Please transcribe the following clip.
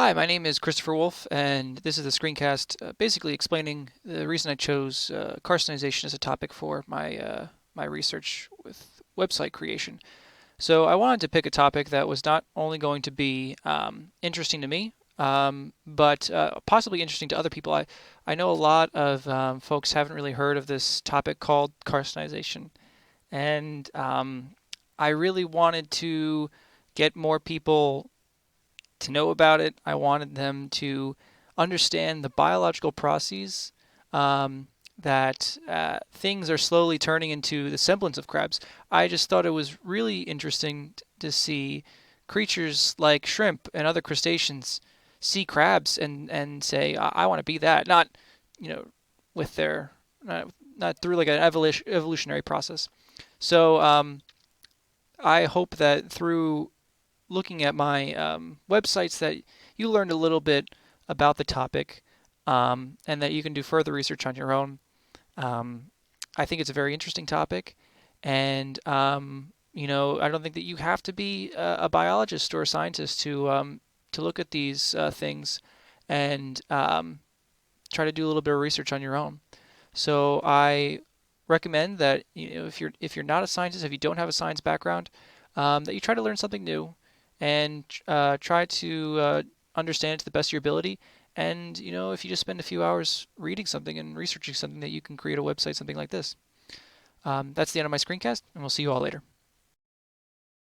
Hi, my name is Christopher Wolfe, and this is the Screencast, basically explaining the reason I chose carcinization as a topic for my research with website creation. So I wanted to pick a topic that was not only going to be interesting to me, but possibly interesting to other people. I know a lot of folks haven't really heard of this topic called carcinization, and I really wanted to get more people to know about it. I wanted them to understand the biological processes that things are slowly turning into the semblance of crabs. I just thought it was really interesting to see creatures like shrimp and other crustaceans see crabs and say, I want to be that. Not, you know, with their, not through like an evolutionary process. So I hope that through looking at my websites that you learned a little bit about the topic and that you can do further research on your own. Um, I think it's a very interesting topic, and I don't think that you have to be a biologist or a scientist to look at these things and try to do a little bit of research on your own. So I recommend that if you're not a scientist, if you don't have a science background, that you try to learn something new and try to understand it to the best of your ability. And if you just spend a few hours reading something and researching something, that you can create a website, something like this. That's the end of my screencast, and we'll see you all later.